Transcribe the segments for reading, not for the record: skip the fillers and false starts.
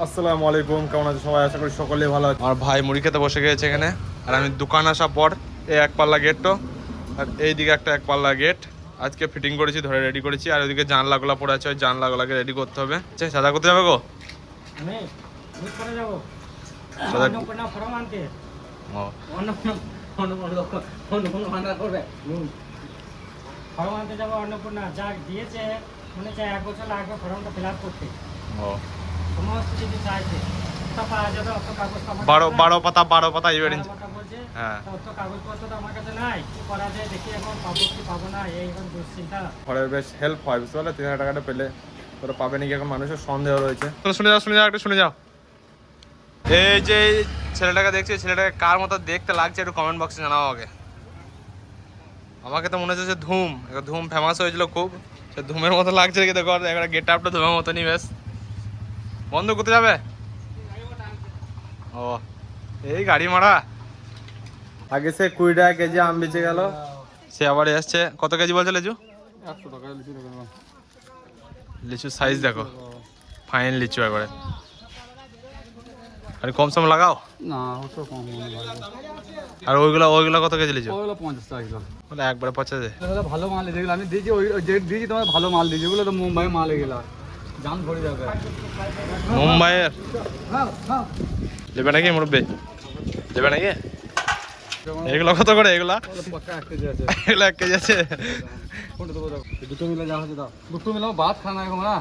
আসসালামু আলাইকুম, কেমন আছো সবাই? আশা করি সকলেই ভালো আছে। আমার ভাই মুড়ি খেতে বসে গেছে এখানে, আর আমি দোকান আসার পর এই এক পাল্লা গেট তো, আর এইদিকে একটা এক পাল্লা গেট আজকে ফিটিং করেছি, ধরে রেডি করেছি। আর ওইদিকে জানলাগুলো পড়ে আছে, ওই জানলাগুলোকে রেডি করতে হবে। সাদা করতে যাবে গো? আমি করে যাব সাদা অন্নপূর্ণা ফরম আনতে। ও অন্নপূর্ণা ভান্ডার করবে ফরম আনতে যাবো। অন্নপূর্ণা যা দিয়েছে মনে চাই 1 বছর লাগবে ফর্মটা ফিল আপ করতে। ও সমস্ত কিছু চাইছে, তা পাওয়া যাবে। অত কাগজ তো আমার 12 পাতা এবারে। কথা বলছে, হ্যাঁ, অত কাগজপত্র তো আমার কাছে নাই। কি করা যায় দেখি, এখন পাবো কি পাবো না, এই এখন দুশ্চিন্তা। ঘরের বেশ হেল্প হয়, বুঝতে পারলে? 3000 টাকাটা পেলে তোরা পাবে নাকি এখন মানুষের সন্দেহ রয়েছে। শুনে যাও একটু শুনে যাও। এই যে ছেলেটাকে দেখছি, ছেলেটাকে কার মতো দেখতে লাগছে একটু কমেন্ট বক্সে জানাও আগে। আমাকে তো মনে হচ্ছে যে ধুম ফেমাস হয়েছিল খুব, সে ধুমের মতো লাগছে কি দেখো, একটা গেট আপটা ধুমের মতনই। বেশ বন্ধু কোথায় যাবে? ও এই গাড়ি মারা। আগে সে 20 টাকা কেজি আম বেঁচে গেল, সে আবার এসছে। কত কেজি বলছে লিচু? 100 টাকা লিচু দেখো। লিচু সাইজ দেখো, ফাইন লিচু একবারে। আর কম সম লাগাও না, ওটা কম মনে হয়। আর ওইগুলো কত কেজি লিচু? ওগুলো 50 টাকা কিলো। মানে একবারে পচে যায়। এগুলো ভালো মাল, যেগুলো আমি দিয়েছি ওই যে দিয়েছি তোমার ভালো মাল দিয়েছি, ওগুলো তো মুম্বাই মাল এগুলো জান ভরে যাবে। মুম্বাইয়ের হ্যাঁ হ্যাঁ, দেবে নাকি মুরব্বী? দেবে নাকি? এগুলো কত করে? এগুলা পাক্কা 1 কেজি আছে। এগুলো 1 কেজি আছে। কোনটা দেবো দাও, দুটো মিলে যা হচ্ছে দাও। দুটো মিলে ভাত খানা এখন না,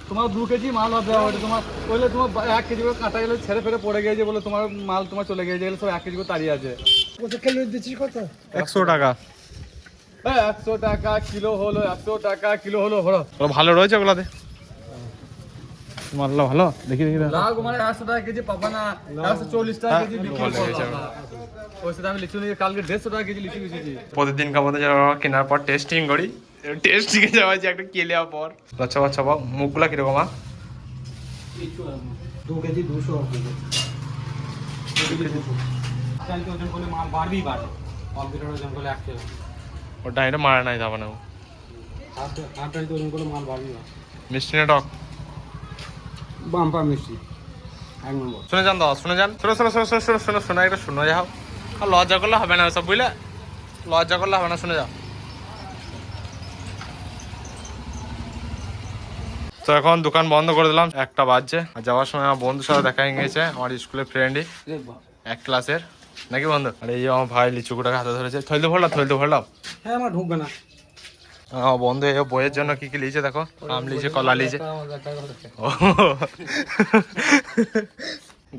তোমার 2 কেজি মাল হবে। ওটা তোমার বললে তোমার 1 কেজি করে কাটা গেলে ছেড়ে ফেড়ে পড়ে গিয়েছে বলে তোমার মাল তোমার চলে গিয়েছে, সব 1 কেজি করে তাড়িয়ে আছে। কত কিলো দিচ্ছিস? কত? 100 টাকা। 100 টাকা কিলো হলো, 100 টাকা কিলো হলো। ভালো রয়েছে ওগুলাতে, মাল্লা ভালো। দেখি লাগ মানে 100 টাকা কেজি পাবা না, 140 টাকা কেজি বিক্রি করলাম। ওই সাথে আমি লিচু নিয়ে কালকে 150 টাকা কেজি লিচু বেচেছি। প্রতিদিন কামাতে যাওয়া কেনার পর টেস্টিং করি, টেস্টিং এ যাওয়া যে একটা কে নেওয়ার পর আচ্ছা মুখগুলা কিরকম? 2 কেজি 200 চাইতে ওজন করলে মাল বাড়বেই বাড়বে। কম্পিউটার ওজন করলে 1 কিলো, ওটা এটা মারা নাই যাবে না। আর চাইতে ওজন করলে মাল বাড়বেই বাড়বে। মিষ্টি না টক? বাম্পা মিষ্টি 1 নম্বর। শুনে যান দাও, শুনে যান। শোনো একটা শুনে যাও। আর লজ্জা করলে হবে না সব, বুঝলে? লজ্জা করলে হবে না, শুনে যাও। তো এখন দোকান বন্ধ করে দিলাম, 1টা বাজছে। আর যাওয়ার সময় আমার বন্ধুর সাথে দেখা হয়ে গেছে, আমার স্কুলের ফ্রেন্ডই, 1 ক্লাসের নাকি বন্ধু। আর এই যে আমার ভাই লিচুকুটাকে হাতে ধরেছে। থইতে ভরলাম। হ্যাঁ, আমার ঢুকবে না। আমার বন্ধু এই বইয়ের জন্য কি লিচে দেখো, আম লিচে, কলা লিচে।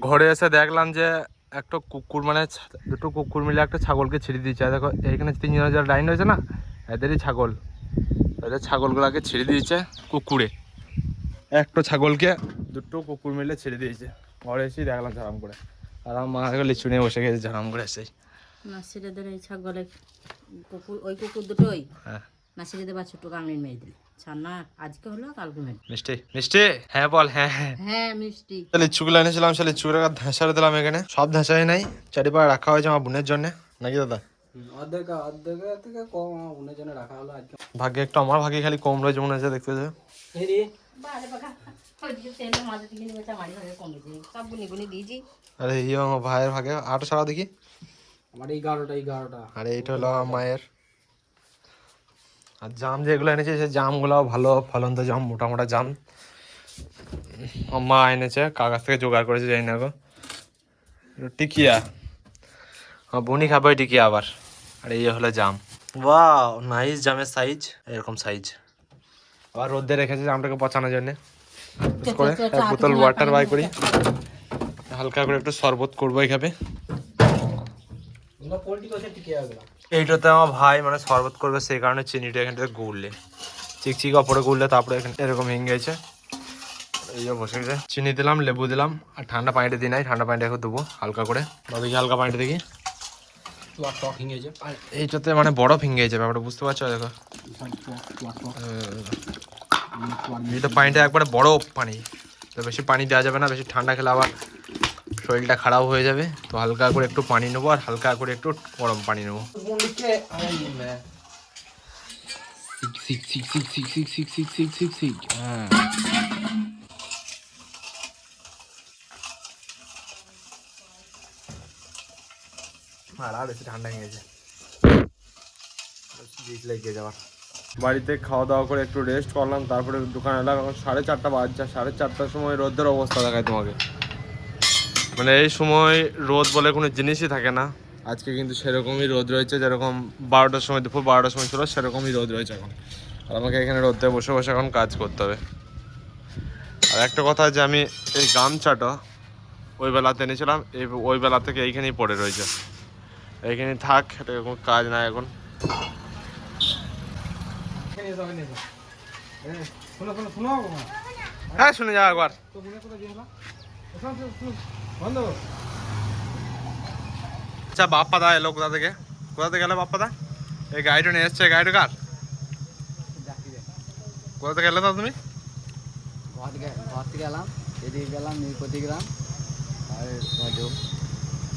ঘরে এসে দেখলাম যে একটা কুকুর, মানে দুটো কুকুর মিলে একটা ছাগলকে ছেড়ে দিয়েছে। দেখো এখানে 3 জনের যারা লাইন রয়েছে না, এদেরই ছাগল। এদের ছাগলগুলোকে ছেড়ে দিয়েছে কুকুরে। একটা ছাগলকে দুটো কুকুর মিলে ছেড়ে দিয়েছে। ঘরে এসেই দেখলাম ঝাড়াম করে, আর আমার মা লিচু নিয়ে বসে গেছে ঝাড়াম করে এসেই। নাসিরেদের এই ছাগলের কুকুর, ওই কুকুর দুটোই হ্যাঁ, নাসিরেদের বা ছোট কামড়ির মেয়ে দিল। ছানা আজকে হলো, কালকে মেয়ে। মিষ্টি হ্যাঁ বল। হ্যাঁ হ্যাঁ মিষ্টি। লিচুগুলো এনেছিলাম, সে লিচুগুলো ধাঁসারে দিলাম। এখানে সব ধাঁসাই নাই, চারিপাড়ে রাখা হয়েছে আমার বোনের জন্য, নাকি দাদা? অর্ধেক থেকে কম আমার বোনের জন্য রাখা হলো আজকে। ভাগ্যে একটু, আমার ভাগ্যে খালি কম রয়েছে মনে হচ্ছে দেখতে যে। আরে এই আমার ভাইয়ের ভাগে 8 ছাড়া দেখি। আমার 11টা। আরে এইটা হলো আমার মায়ের। আর জাম যেগুলো এনেছে, সে জামগুলো ভালো ফলন্ত জাম, মোটা জাম মা এনেছে, কাগজ থেকে জোগাড় করেছে, জানি না গো। টিকিয়া আমার বোনই খাবে টিকিয়া আবার। আর এই হলো জাম। বাহ, নাইস জামের সাইজ, এরকম সাইজ। আবার রোদে রেখেছে জামটাকে পচানোর জন্য। করে 1 বোতল ওয়াটার বাই করি, হালকা করে একটু শরবত করবোই খাবে। এইটাতে আমার ভাই মানে শরবত করবে, সেই কারণে চিনিটা এখানটাতে গুড়লে চিকচিক ওপরে গুড়লে, তারপরে এখানে এরকম ভেঙে গেছে। এই বসে গেছে, চিনি দিলাম, লেবু দিলাম, আর ঠান্ডা পানিটা দিই নাই, ঠান্ডা পানিটা এখন দেবো হালকা করে। দেখি হালকা পানিটা দেখি, টক হিঙেছে। আর এইটাতে মানে বরফ ভেঙে গেছে ব্যাপারটা, বুঝতে পারছো? দেখো এটা পানিটা একবারে বরফ পানি, তো বেশি পানি দেওয়া যাবে না, বেশি ঠান্ডা খেলে আবার শরীরটা খারাপ হয়ে যাবে। তো হালকা করে একটু পানি নেবো, আর হালকা করে একটু গরম পানি নেবো। আর বেশি ঠান্ডা হয়ে গেছে, বিট লেগে যাওয়ার। বাড়িতে খাওয়া দাওয়া করে একটু রেস্ট করলাম, তারপরে দোকানে এলাম। এখন 4:30 বাজছে, 4:30টার সময় রোদের অবস্থা দেখায় তোমাকে। মানে এই সময় রোদ বলে কোনো জিনিসই থাকে না। আজকে কিন্তু সেরকমই রোদ রয়েছে, যেরকম 12টার সময়, দুপুর 12টার সময় ছিল সেরকমই রোদ রয়েছে এখন। আর আমাকে এখানে রোদে বসে বসে এখন কাজ করতে হবে। আর একটা কথা যে আমি এই গামছাটা ওই বেলাতে এনেছিলাম, ওই বেলা থেকে এইখানেই পড়ে রয়েছে, এইখানে থাক, এটা কোনো কাজ নাই এখন। হ্যাঁ শুনে যাও একবার। আচ্ছা বাপ্পা দা এলো কোথা থেকে? কোথা থেকে এলো বাপ্পা দা? এই গাড়িটা নিয়ে এসছে, গাড়িটা কার? কোথা থেকে এলো তা তুমি? ঘর থেকে এলাম, এদিকে গেলাম নীলপতি গ্রাম আর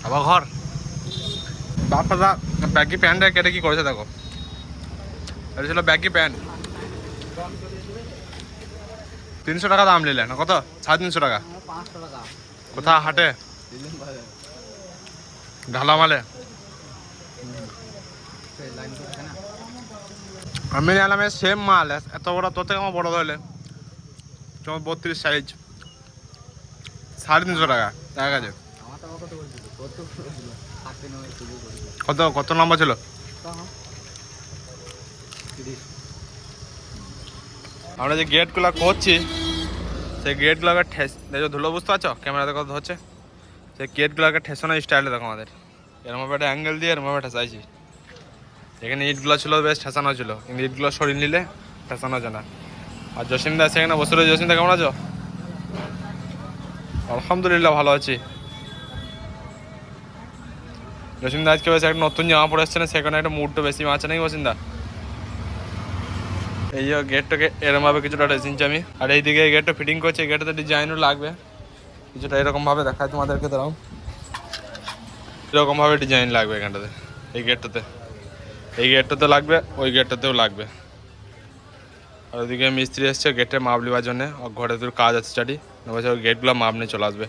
আবার ঘর। বাপ্পা দা ব্যাগি প্যান্টটা কেটে কি করেছে দেখো, এটা ছিল ব্যাগি প্যান্ট। 300 টাকা দাম নিলে না? কত? 350 টাকা। 500 টাকা। কোথা হাটে? ঢালামালে। আমি নিলাম সেম মাল, এত বড়, তোর থেকে আমার বড় ধরলে, তোমার 32 সাইজ, 350 টাকা। দেখা গেছে কত, কত লম্বা ছিল? আমরা যে গেটগুলো করছি সেই গেটগুলোকে দেখো, ধুলো বুঝতে পারছো ক্যামেরাতে কত হচ্ছে, সেই গেটগুলোকে ঠেসানোর স্টাইলে দেখো আমাদের এরমভাবে একটা অ্যাঙ্গেল দিয়ে এরমভাবে ঠেসাইছি। এখানে ইটগুলো ছিল বেশ ঠেসানো ছিল, কিন্তু ইটগুলো সরিয়ে নিলে ঠেসানো যায় না। আর জসিমদা সেখানে বসে রয়েছে। জসিমদা কেমন আছো? আলহামদুলিল্লাহ ভালো আছি। জসিমদা আজকে বেশ একটা নতুন জামা পরে এসছে না, সেখানে একটা মুডটা বেশি মাছে নাকি জসিমদা? এই গেটটাকে এরমভাবে কিছুটা রেসিনছি আমি, আর এইদিকে এই গেটটা ফিটিং করছে। এই গেটটাতে ডিজাইনও লাগবে কিছুটা, এরকমভাবে দেখায় তোমাদেরকে, দাঁড়াও, এরকমভাবে ডিজাইন লাগবে এখানটাতে। এই গেটটাতে, এই গেটটাতে লাগবে, ওই গেটটাতেও লাগবে। আর ওইদিকে মিস্ত্রি এসছে গেটে মাপ নেওয়ার জন্য, ঘরে তোর কাজ আছে স্টাডি, বলছে ওই গেটগুলো মাপ নিয়ে চলে আসবে।